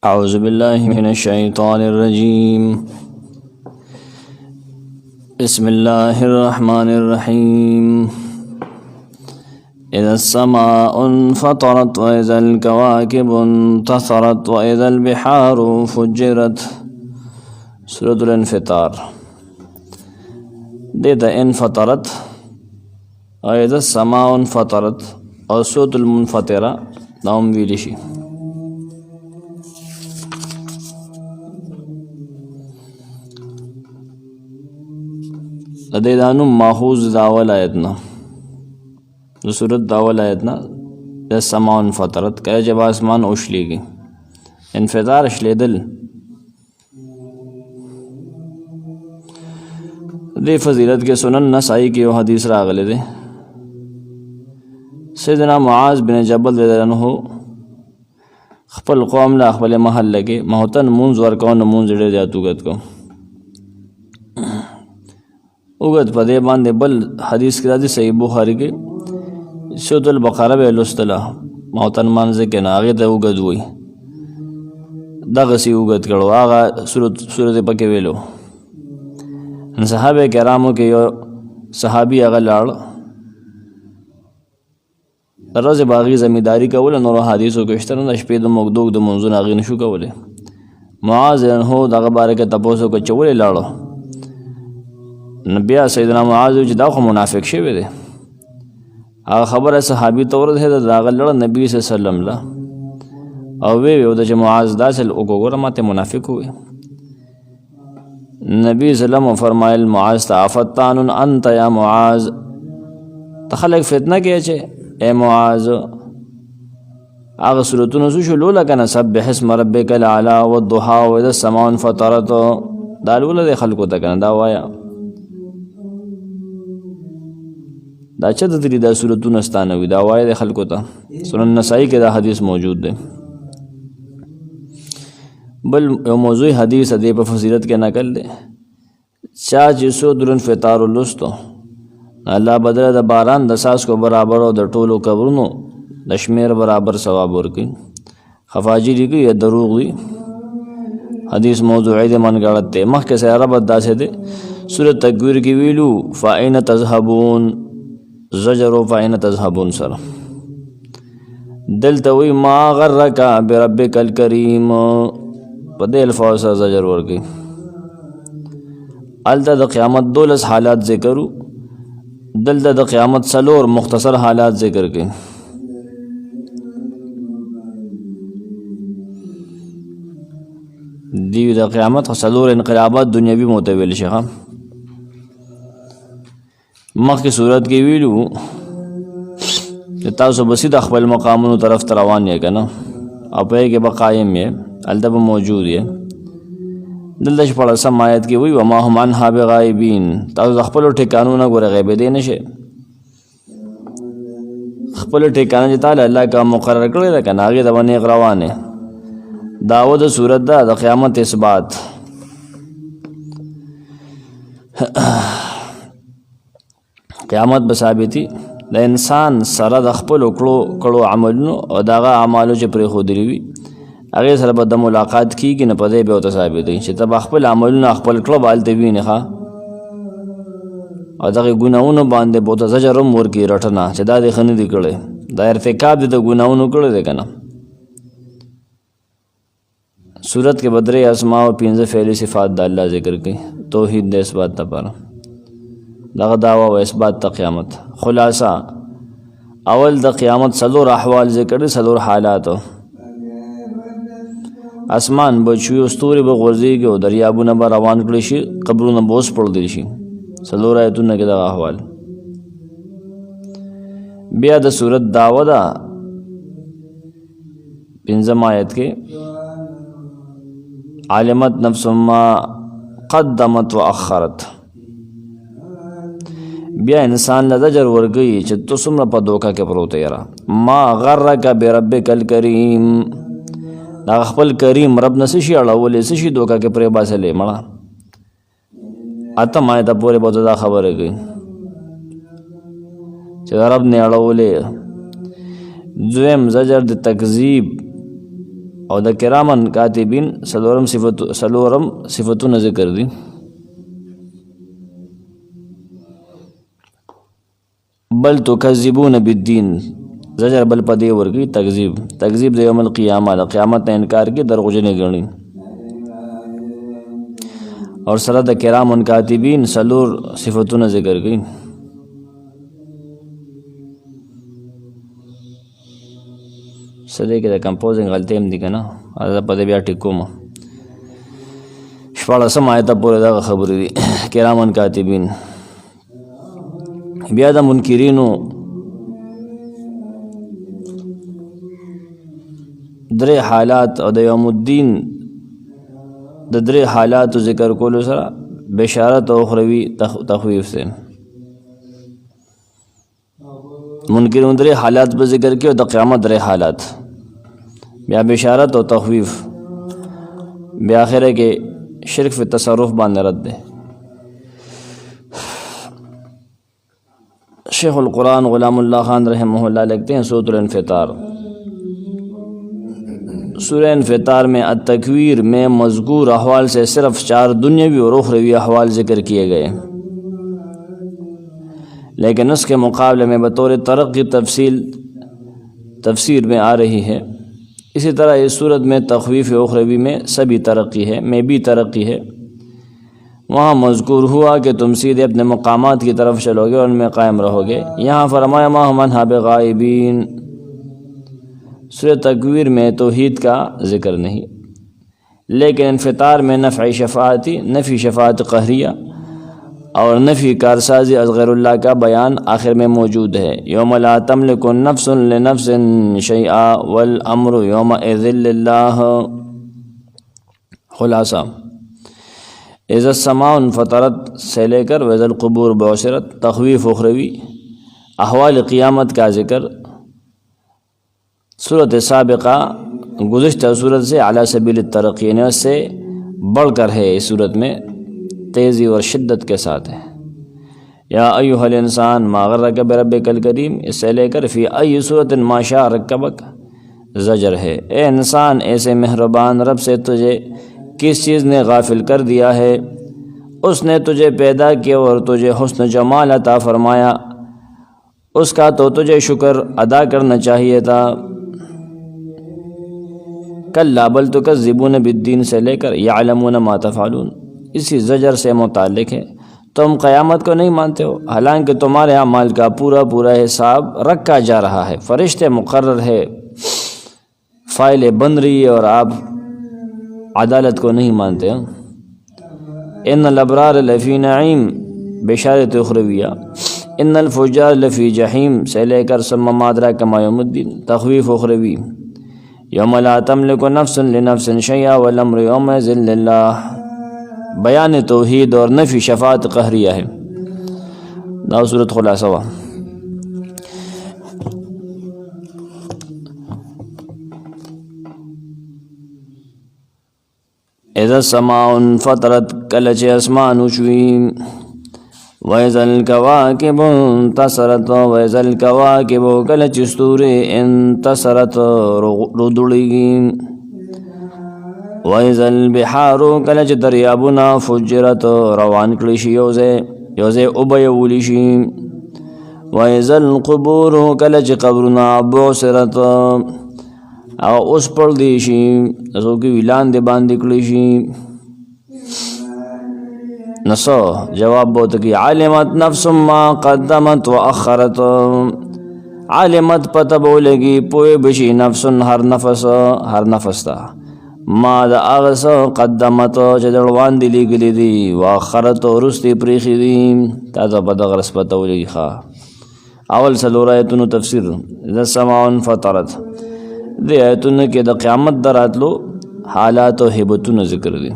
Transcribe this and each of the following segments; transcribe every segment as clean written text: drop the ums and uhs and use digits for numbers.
أعوذ بالله من الشيطان الرجيم بسم الله الرحمن الرحيم إذا السماء انفطرت وإذا الكواكب انتثرت وإذا البحار فجرت سورة الانفطار دیتا انفطرت وإذا السماء انفطرت اور سورة المنفطرة نام ویلشی لدې دانو ماخوذ داول آیتنا د صورت داول آیتنا د سما انفطرت کله جب آسمان اوشلیږي انفطار شلیدل دې فضیلت کې سنن نسائی کې یو حدیث راغلی دی سیدنا معاذ بن جبل رضی الله عنه خپل قوم له خپل محله کې مهتن مونږ ورکو نه مونږ ډېر زیات وګت کو اوگد پدے باندې بل حدیث کی راځي صحیح بخاری کې سورۃ البقرہ به لوستله موتن مانځه کې ناغه ته اوگد وای دغه سی اوگد کړه هغه سورۃ پکې ویلو صحابه کرامو کې یو صحابي هغه لاړ روز باغی زمینداری کول نور حدیثو کې اشتره شپې د مقدوق د منځونه غي نشو کوله معاذ هو دغه باره کې تاسو کو چولې لاړو نبی سیدنا معاذ چې دا خو منافق شوی دی هغه خبره صحابي تور ده دا غلړ نبی صلی الله علیه وسلم لا او وی د معاذ داسل وګوره ماته منافق وي نبی سلام فرمایل معاذ تعفتان انت یا معاذ تخلق فتنه کې چې اے معاذ هغه سورتونو شلو لکنه سبح اسم ربک الاعلى والضحى واذا السماء انفطرت دا ولله خلقو ته کنه دا وایا دا چې د دې د سورتونو ستانوي دا وایي د خلکو ته سنن نسائی کې دا حدیث موجود دی بل یو موضوعي حدیث دی په فضیلت کې نقل دی چا چې سورۃ الانفطار لوستو الله بدله د باران د ساس کو برابر او د ټولو قبرونو د شمیر برابر ثواب ورکړي خفاجی دی یا دروغ دی حدیث موضوعي دی من غلط دی مخکې سره رب داسې دی سورۃ تکویر کې ویلو فاین تذهبون زجر فاین تذهبون سره دلته وی ما غرک بربک الکریم په دې الفاظ سره زجر ورګي الته د قیامت دولس حالات ذکرو دلته د قیامت سلور مختصر حالات ذکر کړي دی د قیامت سلور انقلابات دنیوي متویل شي مخکې صورت کې ویلو تاسو بسید خپل مقامونو طرف ته روان یې کنه او په کې به قایم یې الته به موجود یې دلته په سم آیت کې وی و ما هم عنها بغایبین تاسو خپل ټکانو نه ګوره غیب دی نشي خپل ټکانو چې تعالی الله کا مقرر کړی دا کنه هغه د باندې روانه داود صورت دا د قیامت اثبات قیامت بثابتی د انسان سره د خپل کړو عملونو او دغه اعمالو چې پرې خودري وي هغه سره به د ملاقات کیږي نه پدې به ثابت دي چې تب خپل عملونه خپل کړو بالته ویني ښا او دغه ګناونو باندې بہت زجر مور کی رټنا چې دا د خنې دی کړي دا ارتکاب د ګناونو کړي دی کنه صورت کې بدره اسماء او 15 فعلی صفات د الله ذکر کړي توحید د اثبات لپاره دغه دعوا او اثبات د قیامت خلاصہ اول د قیامت سلور احوال ذکر سلور حالات اسمان بچوي استوري به غورځيږي او دریابونه به روان کړي شي قبرونه بوس پړل شي سلور آیتونه کې دغه احوال بیا د صورت دعوا دا 15 آیت کې علمت نفس ما قدمت واخرت بیا انسان له زجر ورګي چې تو څومره په دوکا کې پروت یاره ما غرک بربک الکریم دا خپل کریم رب نس شي اړولې شي دوکا کې پرې باسلې مړه اته ما ته پورې بوته دا خبره کوي چې رب نه اړولې دویم زجر د تکذیب او د کرامن کاتبین سلورم صفتونه ذکر دي. بل تکذبون بالدین زجر بل پدې ورګي تکذیب د یوم القیامه د قیامت نه انکار کې دروغجنې ګڼي. اور سره د کرامن کاتبین سلور صفتونه ذکر کړي. سده کې د کمپوزنګ غلطۍ هم دي که نه دا په دې بیا ټیک کوم. 14 آیته پورې دغه خبرې دي کرامن کاتبین. بیا د منکرینو درې حالات او د یوم الدین د درې حالاتو ذکر کولو سره بشارت او اخروي تخویف سے منکرینو درې حالات په ذکر کې او د قیامت درې حالات بیا بشارت او تخویف بیا آخره کې شرک فی تصرف باندې رد ده. شیخ القرآن غلام اللہ خان رحمہ اللہ لکھتے ہیں سورۃ الانفطار. سورہ انفطار میں التکویر میں مذکور احوال سے صرف 4 دنیاوی اور اخروی احوال ذکر کیے گئے، لیکن اس کے مقابلے میں بطور ترقی تفسیر میں آ رہی ہے. اسی طرح اس صورت میں تخویف اخروی میں سبھی ترقی ہے، میں بھی ترقی ہے. وہاں مذکور ہوا کہ تم سیدھے اپنے مقامات کی طرف چلو گے اور ان میں قائم رہو گے. یہاں فرمایا ما ہم عنہا بغائبین. سورہ تکویر میں توحید کا ذکر نہیں، لیکن انفطار میں نفی شفاعت قہریہ اور نفی کارسازی از غیر اللہ کا بیان آخر میں موجود ہے. یوم لا تملک نفس لنفس شیئا والامر یومئذ للہ. خلاصہ اذا السماء انفطرت سے لے کر واذا القبور بعثرت تخویف اخروی احوال قیامت کا ذکر صورت سابقہ گزشتہ صورت سے اعلیٰ سبیل الترقی نے اس سے بڑھ کر ہے. اس صورت میں تیزی اور شدت کے ساتھ ہے. یا ایھا الانسان ما غرک بربک الکریم اس سے لے کر فی ای صورت ما شاء رکبک زجر ہے. اے انسان ایسے مہربان رب سے تجھے کس چیز نے غافل کر دیا ہے؟ اس نے تجھے پیدا کیا اور تجھے حسن جمال عطا فرمایا، اس کا تو تجھے شکر ادا کرنا چاہیے تھا. کلا بل تکذبون بالدین سے لے کر یعلمون ما تفعلون اسی زجر سے متعلق ہے. تم قیامت کو نہیں مانتے ہو حالانکہ تمہارے اعمال کا پورا حساب رکھا جا رہا ہے. فرشتے مقرر ہے، فائلیں بن رہی ہے اور آپ عدالت کو نہیں مانتے. ان الابرار لفی نعیم بشارت اخرویہ، ان الفجار لفی جہیم سے لے کر ثم ما ادراک ما یوم الدین تخویف اخروی. یوم لا تملک نفس لنفس شیئا والامر یومئذ للہ بیان توحید اور نفی شفاعت قہریہ ہے. دا صورت خلاصہ ہوا. اذا السماء انفطرت کله چې اسمان وشوي، واذا الکواکب انتصرت واذا الکواکب کله چې ستوري انتصرت ردوړيږي، واذا البحار کله چې دریابونه فجرت روان کړي شي یوځای اوبه شي، واذا القبور کله چې قبرونه بعثرت او اوس پر دی شي ازو کې ویلان دې باندې کړی شي. نسو جواب بہت کی علمت نفس ما قدمت و اخرت. علمت پتہ بولے گی پوئے بشی نفس ہر نفس تا ما دا اغس قدمت چدڑوان دلی گلی دی و اخرت و رستی پریخی دی تازہ پتہ غرس پتہ بولے گی خواہ. اول سلور آیتونو تفسیر اذا السماء انفطرت دی آیتونو کې د قیامت دراتلو حالات و حبتونو ذکر دی.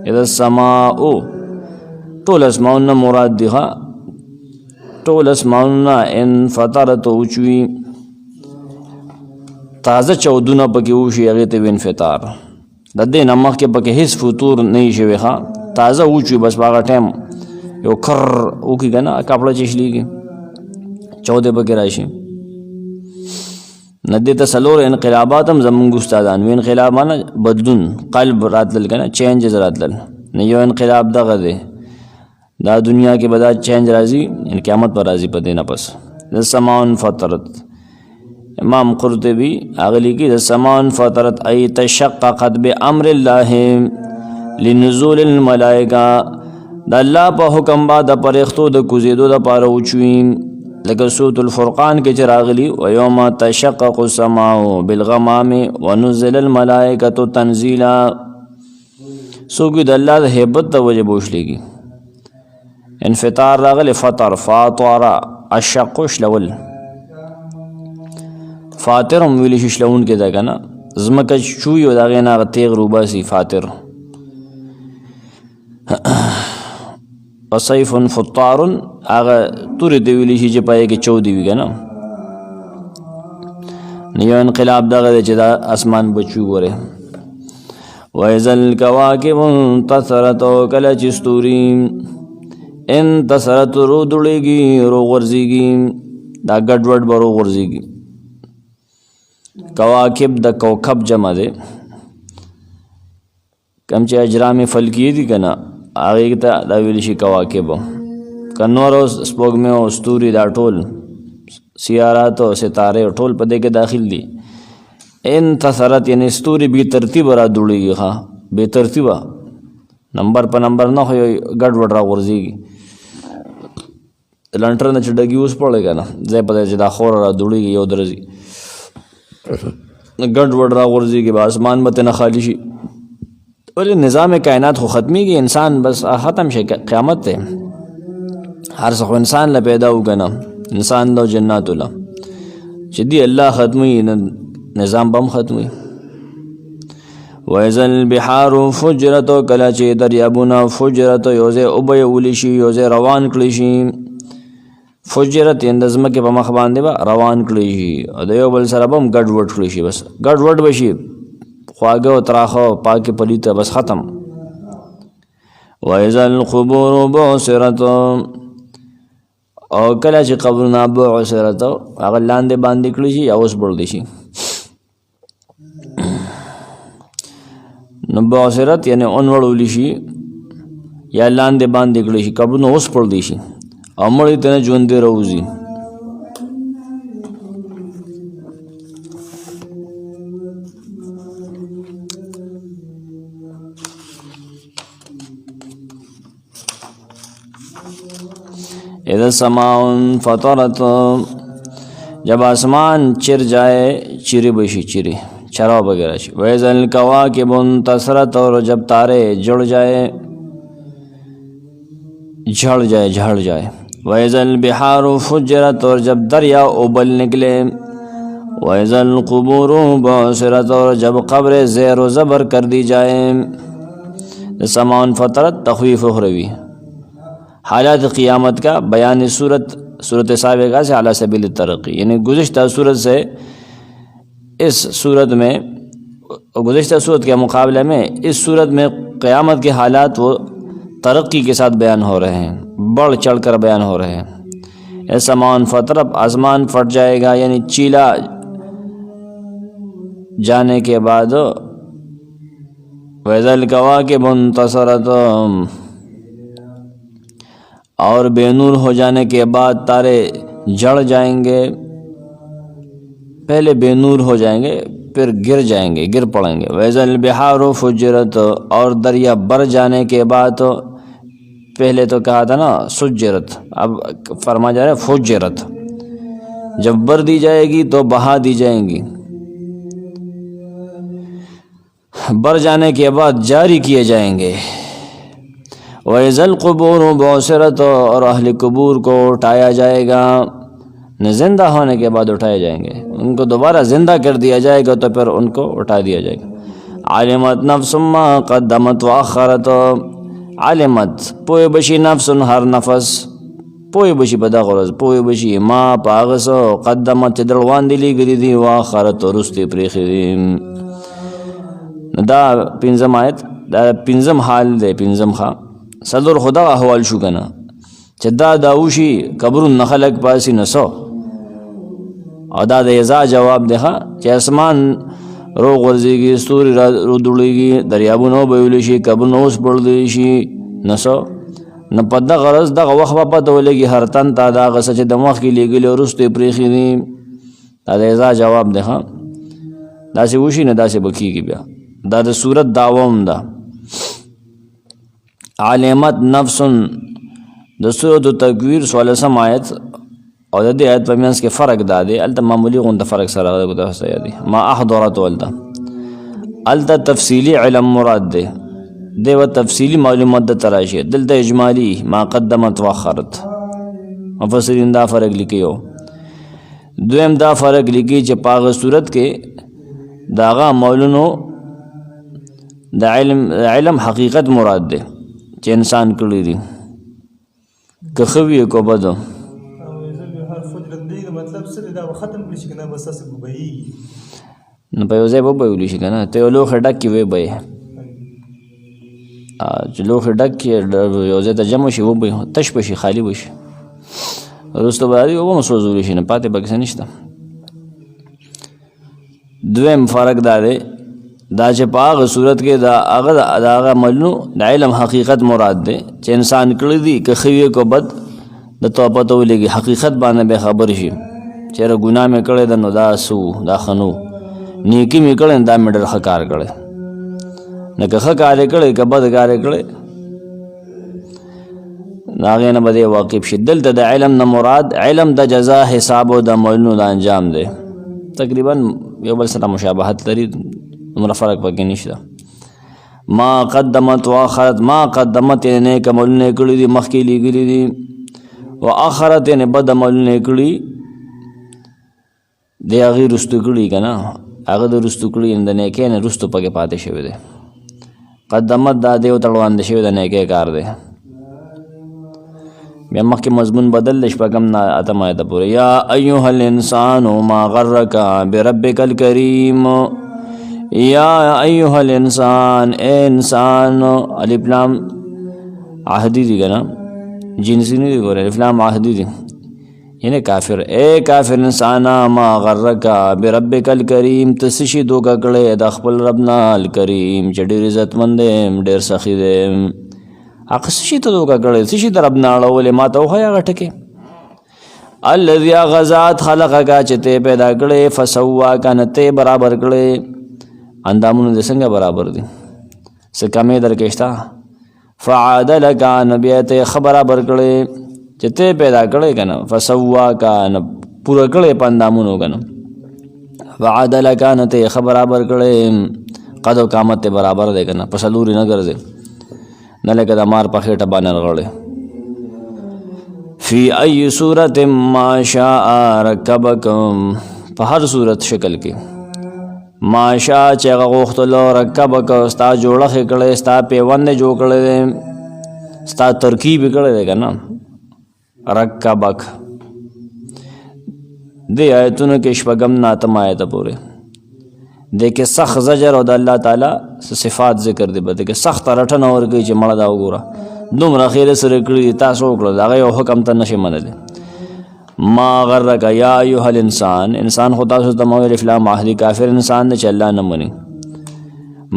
اذا السماء ټول اسماؤنا مراد دی ها ټول اسماؤنا انفطرت اوچوي تازه چودونه پکې وشي هغې ته انفطار. د دې نه مخکې پکې هیڅ فطور نه وي شوی ښه تازه وچوي بس په هغه ټایم یو کر وکړي که نه کپړه چې شلیږي چودې پکې راشي. ندی ته څلور انقلابات هم زمونږ استادان وی. انقلاب معنا بدلون، قلب راتلل کنه، چینجز راتلل. نه یو انقلاب دغه دی، دا دنیا کې به دا چینج راځي، یعنی قیامت پر راځي. په دې نه پس د سماون فطرت، امام قرطبی اغلی کی د سماون فطرت ای تشققت بامر الله لنزول الملائکه، د الله په حکم بعد پرختو د کوزیدو د پاره اوچوي. لکه سورۃ الفرقان کې چې راغلی و یوم تشقق السماء بالغمام ونزل الملائکه تنزیلا. سوګي د الله د هیبت د وجه بوشلېږي. انفطار راغلی، فطر، فاطر، الشق شلول، فاطر هم ویلی شلون کې ده کنه، زمکه چوي او دغه نه تیغ روباسي فاطر. وصيف فطار هغه تورې دی ویلی شي چې پای کې 14 وي کنه. نیو انقلاب دغه چې دا اسمان بچو غره. وإذا الكواكب انتصرت، کله چې ستوري انتصرت رو دړيږي، رو غورځيږي، دا ګډوډ به رو غورځيږي. کواکب د کوكب جمع ده، کم چې اجرام فلکی دي کنه هغه ته دا ویل شي کواکب. کنور او سپوږمۍ او ستوري دا ټول سیارات او ستاره ټول په دې کې داخل دي. انتصرت یعنی ستوري به ترتیب را دوړيږي، ها به ترتیبه، نمبر په نمبر نه خو ګډوډ را ورځيږي. لنټر نه چې ډګي اوس پړل کنه ځای په ځای دا خور را دوړيږي، یو درځي ګډوډ را ورځيږي، به اسمان به نه خالی شي. ولې نظام کائنات خو ختميږي، انسان بس ختم شي، قیامت ته هر څه انسان لا پیدا وکنه، انسان له جنات له چې دی الله ختمي، نظام بم ختمي. وإذا البحار فجرت، کله چې دریابونه فجرت یوځه او به ولي شي، یوځه روان کړی شي. فجرت اندزمه کې په مخ باندې به روان کړی شي، او د یو بل سره به هم ګډ وډ کړی شي، بس ګډ وډ بشي، خواږه او تراخه پاکه پلیته بس ختم. وإذا القبور بعثرت، او کله چې قبرونه بعثرت هغه لاندې باندې کړی شي یا اوس بړل شي. نو بعثرت یعنی اونوړول شي یا لاندې باندې کړی شي، قبرونه اوس بړل شي او مړی ته ژوند راوځي. اذا السماء فطرت، جب آسمان چر جائے، چیرے بشی، چیرے چرا وغیرہ. وإذا الكواكب انتصرت، اور جب تارے جڑ جائے، جھڑ جائے، جھڑ جائے. وإذا البحار فجرت، اور جب دریا ابل نکلے. وإذا القبور بعثرت، اور جب قبر زیر و زبر کر دی جائے. السماء فطرت تخویف اخروی، حالات قیامت کا بیان صورت سابقہ سے اعلیٰ سبیل الترقی، یعنی گزشتہ صورت سے اس صورت میں، گزشتہ صورت کے مقابلے میں اس صورت میں قیامت کے حالات وہ ترقی کے ساتھ بیان ہو رہے ہیں، بڑھ چڑھ کر بیان ہو رہے ہیں. السماء فطرت، آسمان پھٹ جائے گا، یعنی چیلا جانے کے بعد. وإذا الكواكب انتصرت، اور بے نور ہو جانے کے بعد تارے جڑ جائیں گے. پہلے بے نور ہو جائیں گے پھر گر جائیں گے، گر پڑیں گے. وإذا البحار فجرت، اور دریا بر جانے کے بعد، پہلے تو کہا تھا نا سجرت، اب فرما جا رہا ہے فجرت. جب بر دی جائے گی تو بہا دی جائیں گی، بر جانے کے بعد جاری کیے جائیں گے. وإذا القبور بعثرت، اور اہل قبور کو اٹھایا جائے گا، زندہ ہونے کے بعد اٹھائے جائیں گے، ان کو دوبارہ زندہ کر دیا جائے گا تو پھر ان کو اٹھا دیا جائے گا. علمت نفس ما قدمت واخرت، علمت پوی بشی نفس، ہر نفس پوی بشی بدا غرض، پوی بشی ما پاغس قدمت دلوان دلی گری دی، واخرت رستی پریخی دی. دا پنځم آیت، دا پنځم حال دی، پنځم خوا صدر خدا احوال شو کنه چې دا داوشي قبرون نخلق پاسی نسو، او دا د ازا جواب دی چې اسمان رو غورځېږي، ستوري رو دوړېږي، دریابونه وبهیلی شي، قبرونه اوس پړلی شي، نو په دغه ورځ دغه وخت به پته ولګي هر تن ته د هغه څه چې د مخکې لیږلي وروسته یې پرېښي دي. دا د ازا جواب دی. داسې وشي نه داسې به کېږي. بیا دا د صورت دعوه هم ده. علمت نفس د سورة تکویر 14 آیت او د دې آیت په منځ کې فرق دا دی. هلته معمولي غونډه فرق سره دی. ما احضرت ولته هلته تفصیلي علم مراد دی. دی و تفصیلی معلومات د تراشی، دلته اجمالی ما قدمت واخرت. مفسرین دا فرق لیکي. دویم دا فرق لیکي چې په هغه صورت کې د هغه عملونو د علم حقیقت مراد دی چې انسان کړی دي، که ښه وي که بد. نو په یو ځای به وبهیلی شي که نه، ته یو لوښی ډک کړي وبهیې، چې لوښی ډک کړي یو ځای ته جمع شي وبهیې، تش به شي، خالي به شي، وروسته به راځي اوبه هم سوځولی شي، نه پاتې به کیسه نشته. دویم فرق دا دی دا چې په هغه صورت کې د هغه عملونو د علم حقیقت مراد دی چې انسان کړی دي، که ښه وي که بد، د ته پته ولګي، حقیقت باندې به خبر شي. چېرې ګناه مې کړی ده نو دا څه و، دا ښه نه و، نیکي مې کړی دا مې ډېر ښه کار کړی، نه که ښه کار یې کړی که بد کار یې کړی، د هغې نه به دی واقف شي. دلته د علم نه مراد علم د جزا، حساب او د عملونو د انجام دی. تقریبا یو بل سره مشابهت لري، دومره فرق پکې نشته. ما قدمت واخرت، ما قدمت یعنې نیک عملونه یې کړي دي، مخکې لیږلي دي، و آخرت یعنې بد عملونه یې کړي دی، هغې رستو کړي که نه، هغه د رستو کړي د نیکۍ نه رستو پکې پاتې شوی دی. قدمت دا دی ورته وړاندې شوی د نیکۍ کار دی. بیا مخکې مضمون بدل دی، شپږم نه اتم آیته پورې. یا ایها الانسان ما غرک بربک الکریم. یا ایها الانسان، اے انسان، الف لام عهدی دی که نه، جنسی نه دی، ګوره الف لام عهدی دی، یعنی کافر. اے کافر انسانا ما غرک بربک الکریم، ته څه شي دوکه کړی د خپل رب نه الکریم چې ډېر عزتمند دی، ډېر سخي دی. هغه څه شي ته دوکه کړی، څه شي د رب نه اړولې، ما ته وښیه هغه ټکې. الذي هغه ذات خلقک چې ته پیدا کړی، فسواک نه ته برابر کړی. اندامونه دې څنګه برابر دي، څه کمې در کې شته. فعادلک نه بیا ته ښه برابر کړی چې ته پیدا کړی که نه، فسواک نه پوره کړی په اندامونو که نه، فعادلک نه ته ښه برابر کړی. قد او قامت ته برابر دی که نه، په څلوري نه ګرځې، نه لکه د مار په خېټه باندې رغړی. فی ای صورت ما شاء رکبکم، په هر صورت شکل کې ما شاء چې هغه غوښتلو، رکبک ستا جوړښت یې کړی، ستا پیوند یې جوړ کړی دی، ستا ترکیب یې کړی دی که نه. رکبک دې آیتونو کې شپږم نه اتم آیته پورې دې کې سخت زجر او د الله تعالی صفات ذکر دی. په دې کې سخته رټنه ورکوي چې مړه دا وګوره دومره خیره سره کړي دي، تاسو وکړه، د هغه یو حکم ته نشئ منلی. ما غرک یا ایها الانسان، انسان خو تاسو ته مویل افلام عهدي، کافر انسان دی چې الله نه مني.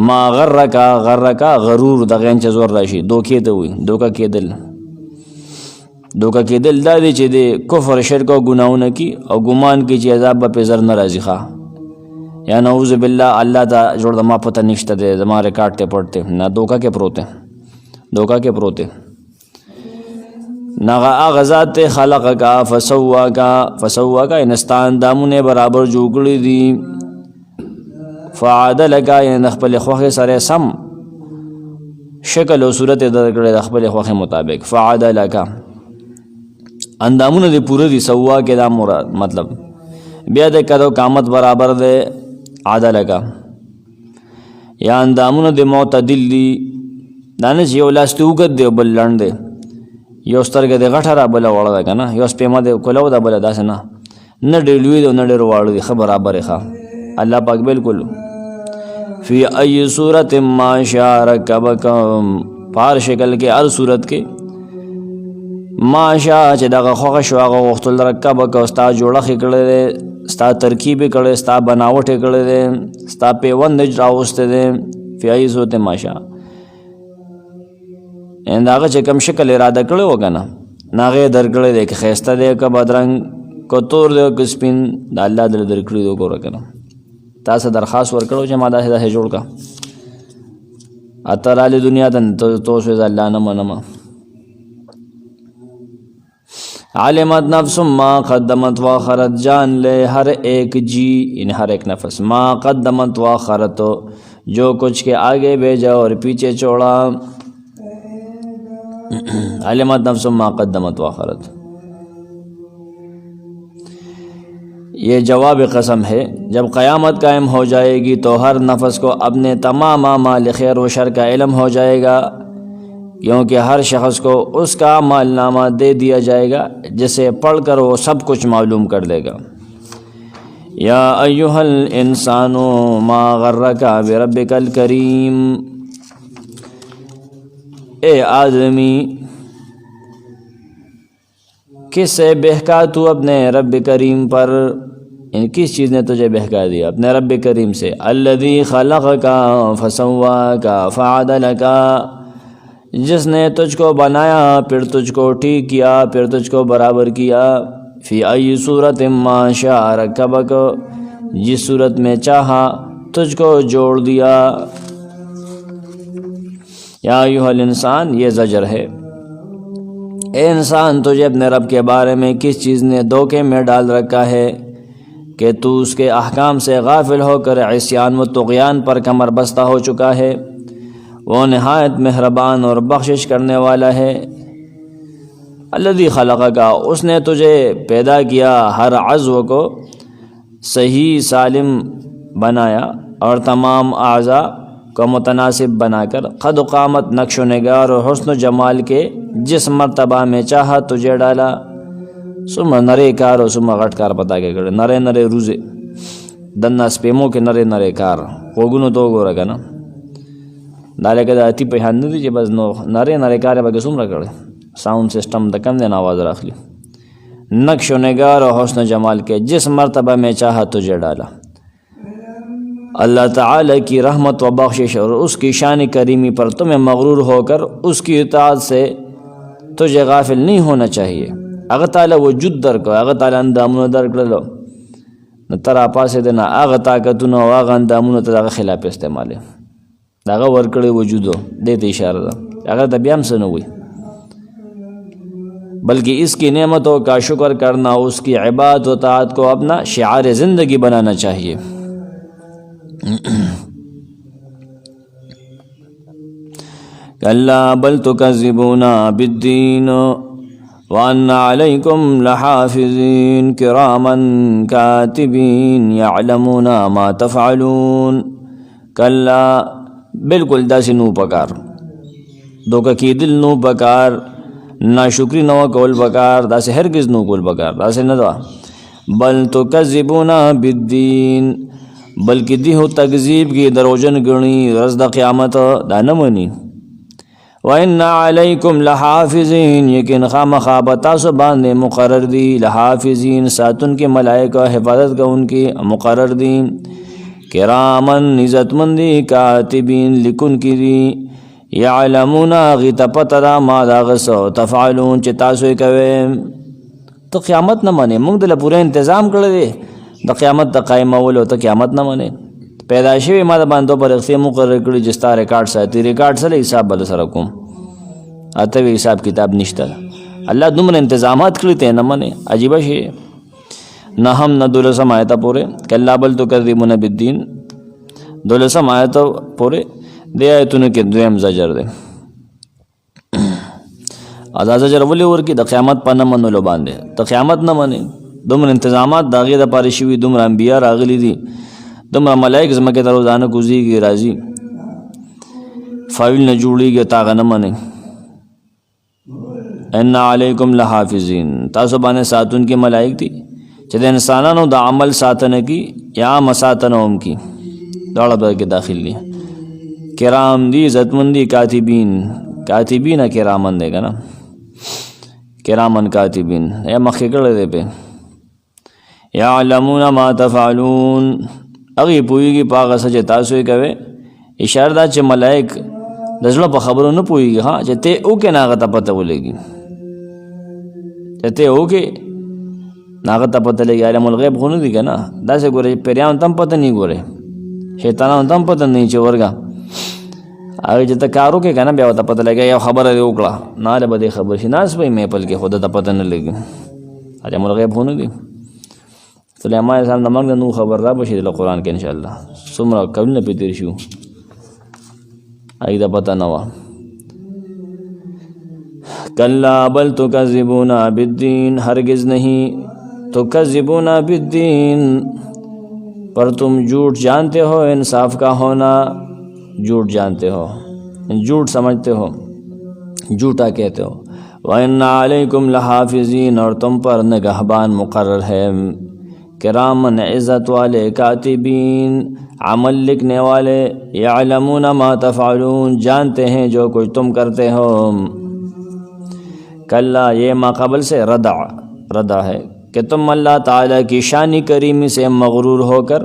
ما غرک، غرک غرور د غین چې زور راشي، دوکې ته وایي، دوکه کېدل. دوکه کېدل دا دی چې د کفر شرک او ګناهونه کی او ګمان کی چې عذاب به پې زر نه راځي. ښه یا نعوذ بالله، الله ته جوړ د ما پته نشته دی، زما ریکارډ ته پټ دی، نه دوکه کې پروت دی، دوکه کې پروت دی. هغه ذات ته خلقک فسواک، انسان دامونه برابر جوړ کړي دي. فعادلک یعنې د خپلې خوښې سره سم شکل او صورت یې درکړی د خپلې خوښې مطابق. فعادلک اندامونه دې پوره دي، سواک دا مراد مطلب. بیا د قد او قامت برابر دی. عادلک یا اندامونه دې معتدل دي، دا نه چې یو لاس دې اوږد دی او بل لنډ دی، یو سترګه دې غټه را بله وړه ده که نه، یو سپېمه دې کولو ده بله داسې نه، نه ډېر لوی دی او نه ډېر واړه دي، ښه برابر یې. ښه الله پاک بالکل. فی ای صورت ما شاء رکبکم، په هر شکل کې، هر صورت کې، ما شاء چې دغه خوښه شو هغه غوښتل، رکبک ستا جوړښت یې کړی دی، ستا ترکیب کړي ستا بناوټ کړي دي ستا پیوند راوسته دي فی ای صورت ماشا ان هغه چې کوم شکل اراده کړو وکنه ناغه درکړي دي که خيسته دي که بدرنګ کو تور دي که سپین د الله درکړي دي کو راکنه تاسو درخواست ورکړو چې ما دا جوړ کا اتر علی دنیا ته توسو الله نه منما علمت نفس ما قدمت واخرت جان لے ہر ایک جی ان ہر ایک نفس ما قدمت واخرت جو کچھ کے آگے بھیجا اور پیچھے چھوڑا علمت نفس ما قدمت واخرت یہ جواب قسم ہے جب قیامت قائم ہو جائے گی تو ہر نفس کو اپنے تمام اعمال خیر و شر کا علم ہو جائے گا کیونکہ ہر شخص کو اس کا اعمال نامہ دے دیا جائے گا جسے پڑھ کر وہ سب کچھ معلوم کر دے گا یا ایہا الانسان ما غرک بربک الکریم اے آدمی کس سے بہکا تو اپنے رب کریم پر یعنی کس چیز نے تجھے بہکا دیا اپنے رب کریم سے الذی خلقک فسواک فعدلک جس نے تجھ کو بنایا پھر تجھ کو ٹھیک کیا پھر تجھ کو برابر کیا فی ای صورت ما شاء رکبک جس صورت میں چاہا تجھ کو جوڑ دیا یا ایھا الانسان یہ زجر ہے اے انسان تجھے اپنے رب کے بارے میں کس چیز نے دھوکے میں ڈال رکھا ہے کہ تو اس کے احکام سے غافل ہو کر عصیان و طغیان پر کمر بستہ ہو چکا ہے وہ نہایت مہربان اور بخشش کرنے والا ہے الذی خلقک اس نے تجھے پیدا کیا ہر عضو کو صحیح سالم بنایا اور تمام اعضاء کو متناسب بنا کر قد قامت نقش و نگار اور حسن و جمال کے جس مرتبہ میں چاہا تجھے ڈالا سم نرے کار اور سم غٹ کار پتا کے کڑے نرے نرے روزے دنا سپیمو کے نرے نرے کار وګونو تو وګوره کنه دا لکه د اتی په هند دي چې بس نو نری نری کار به څومره کړي ساؤنڈ سسٹم د کم دن آواز راخلی نقش و نگار اور حسن جمال کے جس مرتبہ میں چاہا تجھے ڈالا اللہ تعالی کی رحمت و بخشش اور اس کی شان کریمی پر تمہیں مغرور ہو کر اس کی اطاعت سے تجھے غافل نہیں ہونا چاہیے اگر تعالی وجود در کو اگر تعالی اندامونو در کړلو نو ترا پاسه د نه هغه طاقتونو او هغه اندامونو ته دغه خلاف استعمال دغه ورکړی وجودو دې ته اشاره ده هغه د بیا هم څه نه وي بلکہ اس کی نعمتوں کا شکر کرنا اس کی عبادت و طاعت کو اپنا شعار زندگی بنانا چاہیے کلا بل تکذبون بالدین وان علیکم لحافظین کراما کاتبین یعلمون ما تفعلون کلا بالکل داسې نو پکار دوکه کېدل نو پکار ناشکری نو کول پکار داسې هرگز نو کول پکار داسې نه ده بل تکذبون بالدین بلکې دی هو تکذیب کی دروژن ګڼي ورځ د قیامت دا نه مني وان علیکم لحافظین یقین خامخا به تاسو باندې مقرر دي لحافظین ساتون کې ملائکه حفاظت کوونکي مقرر دي کرامن عزت مندی کاتبین لکن کی دی یعلمون غیت پتدا ما دا غسو تفعلون چه تاسوی کوئے تو قیامت نہ مانے مونږ دل پورا انتظام کړی دی د قیامت د قائم اولو ته قیامت نہ مانے پیدا شوی ما د باندې پر اختیار مقرر کړی جستا ریکارډ ساتي ریکارډ سره حساب بل سره کوم اته حساب کتاب نشته الله دومره انتظامات کړی ته نه مانے عجیب شی نہ ہم نہ دولسم آیتا پورے کلا بل تکذبون بالدین دولسم آیتا پورے دے آیتونو کې دویم زجر دے ازا زجر ولی ورکی د قیامت په نه منلو باندې د قیامت نه منې دومره انتظامات د هغې دپاره شوي دومره انبیا راغلي دي دومره ملایک ځمکې ته روزانه کوزیږي راځي فایل نه جوړیږي تا هغه نه منې ان علیکم لحافظین تاسو باندې ساتونکي ملایک دي چې د انسانانو د عمل ساتنه کی یا مساتنه هم کی داړه به کې داخل دي کرام دی عزتمندی کاتبین کاتبین کرامن دی کنه کرامن کاتبین یا مخکې کړی دی په یعلمون ما تفعلون اغي پویږي پاغه سچ تاسو یې کوي. اشاره دا چې ملائک د زړه په خبرو نه پویږي، ها چې ته او کې ناغه ته پته ولګي، چې ته او کې ناغه ته پته لګي. علم الغیب خو نه دي کنه، دا څه ګوري پیریان تم پته نه ګوري، شیطانان تم پته نه چې ورګه هغه چې ته کارو کې کنه بیا ته پته لګي یو خبره دی وکړه نه له بده خبر شي ناس به مې پل کې خود ته پته نه لګي. علم الغیب خو نه دي. سلیمان علیہ السلام د مرګ نو خبر را بشي د قرآن کې ان شاء الله څومره کلونه په تیر شو ایدا پته نه و. کلا بل تکذبون بالدین، ہرگز نہیں تکذبون بالدین پر تم جھوٹ جانتے ہو انصاف کا ہونا، جھوٹ جانتے ہو، جھوٹ سمجھتے ہو، جھوٹا کہتے ہو. وَإِنَّ عَلَيْكُمْ لَحَافِظِينَ اور تم پر نگہبان مقرر ہے، کرامن عزت والے، کاتبین عمل لکھنے والے، یعلمون ما تفعلون جانتے ہیں جو کچھ تم کرتے ہو. کلا یہ ما قبل سے ردع ہے کہ تم اللہ تعالیٰ کی شان کریمی سے مغرور ہو کر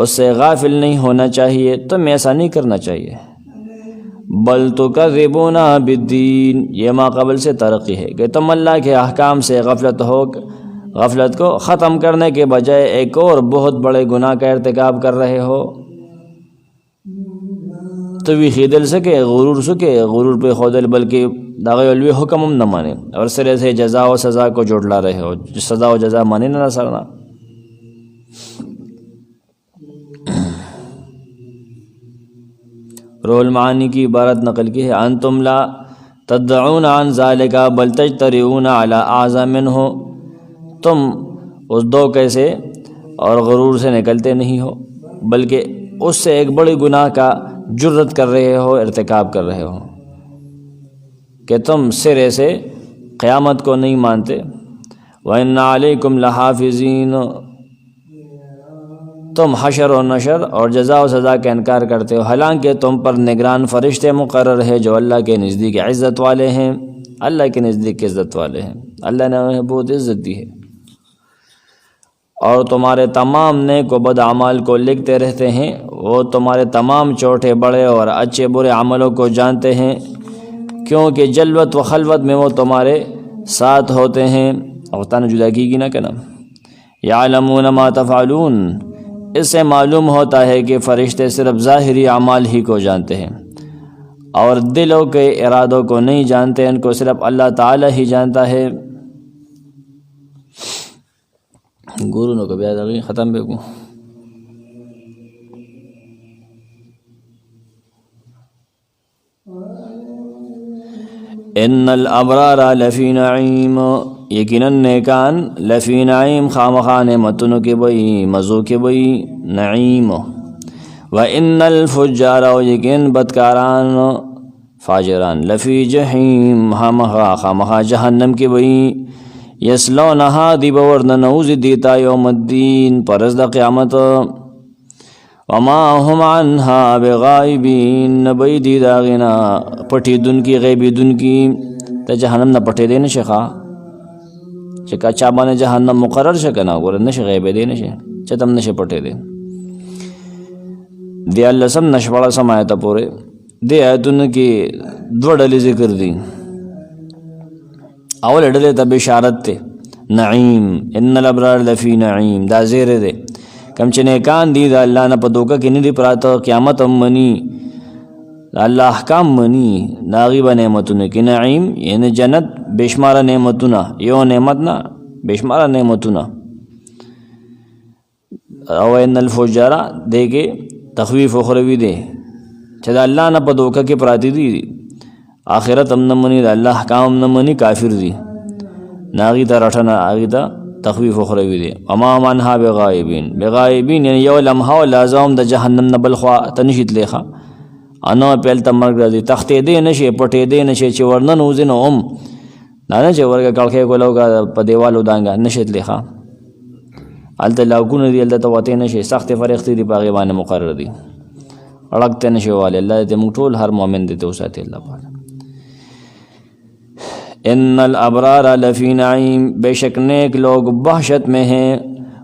اس سے غافل نہیں ہونا چاہیے، تم ایسا نہیں کرنا چاہیے. بل تکذبون بالدین یہ ما قبل سے ترقی ہے کہ تم اللہ کے احکام سے غفلت کو ختم کرنے کے بجائے ایک اور بہت بڑے گناہ کا ارتکاب کر رہے ہو. تو بھی خیدل سکے غرور پہ خودل بلکہ داغی علوی حکم نہ مانے اور سرے سے جزا و سزا کو جوڑلا رہے ہو، سزا و جزا مانے نہ سرنا. روح المعانی کی عبارت نقل کی ہے، انتم لا تدعون عن ذالک بل تجترئون علی اعظم منہ، تم اس دھوکے سے اور غرور سے نکلتے نہیں ہو بلکہ اس سے ایک بڑے گناہ کا جرت کر رہے ہو، ارتکاب کر رہے ہو کہ تم سرے سے قیامت کو نہیں مانتے. وَإِنَّ عَلَيْكُمْ لَحَافِظِينَ تم حشر و نشر اور جزا و سزا کا انکار کرتے ہو، حالانکہ تم پر نگران فرشتے مقرر ہے جو اللہ کے نزدیک عزت والے ہیں، اللہ کے نزدیک عزت والے ہیں، اللہ نے انہیں بہت عزت دی ہے. اور تمہارے تمام نیک و بد اعمال کو لکھتے رہتے ہیں، وہ تمہارے تمام چھوٹے بڑے اور اچھے برے عملوں کو جانتے ہیں، کیونکہ جلوت و خلوت میں وہ تمہارے ساتھ ہوتے ہیں. اور تانا جدا کی گی نہ کہنا. یعلمون ما تفعلون اس سے معلوم ہوتا ہے کہ فرشتے صرف ظاہری اعمال ہی کو جانتے ہیں اور دلوں کے ارادوں کو نہیں جانتے، ان کو صرف اللہ تعالی ہی جانتا ہے. گورو کو بیا دغی ختم بے کو ان الابرار لفی نعیم یقیناً نیکان لفی نعیم خامخا نعمتوں کے بئی مزو کے بئی نعیم. وان الفجار یقین بدکاران فاجران لفی جہیم خامخا جہنم کے بئی یسلونہا دی بورن نوز دیتا یوم الدین پرز دا قیامت. وما هم عنہا بغائبین نبی دی داغینا پٹی دن کی غیبی دن کی تا جہنم نہ پٹے دے نشے خواہ چکا چابان جہنم مقرر شکنا گورا نشے غیبی دے نشے چتم نشے پٹے دے. دی اللہ سم نشپڑا سم آیتا پورے دی آیتون کی دو ڈلی ذکر دی. اول ڈلے تا بشارت تے نعیم ان الابرار لفی نعیم دا زیر دے کم چنیکان دی دا اللہ نا پا دوکا کی ندی پراتا قیامت ام منی دا اللہ احکام منی ناغیبا نعمتونے کی نعیم یعنی جنت بیشمارا نعمتونا یو نعمتنا بیشمارا نعمتونا. او ان الفجارا دے کے تخویف اخروی دے چھ دا اللہ نا پا دوکا کی پراتی دی آخرت ام نمانی دا اللہ احکام ام نمانی کافر دی ناغی تا رٹھنا آغی تا تخویف اخروی دے. وما منها بغائبین یعنی یو لمحہ و لازم دا جہنم نبل خواہ تنشیت لیخا انو پیلتا مرگ رضی تختے دے نشے پٹے دے نشے چی ورنن اوزن نانا چی ورگا کلخے کو لوگا پا دیوالو دانگا نشیت لیخا علتا لاکون دی علتا تواتے نشے سخت فرختی دی پاغیبان مقرر دی اڑکتے نشے والے اللہ دیتے مکتول ہر مومن دیتے اساتے اللہ پاک. ان الابرار لفی نعیم بے شک نیک لوگ بحشت میں ہیں.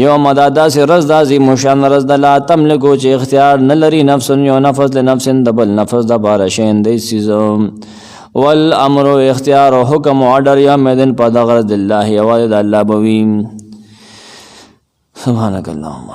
یوم دا داسې رز د عظیم شان رز د لا تملکو چې اختیار نه لري نفس یو نفس لنفس د بل نفس دپاره شین دی څیز والامر اختیار او حکم او آرډر یومئذ په دغه ورځ د الله یوازې د الله به وي. سبحانک اللهم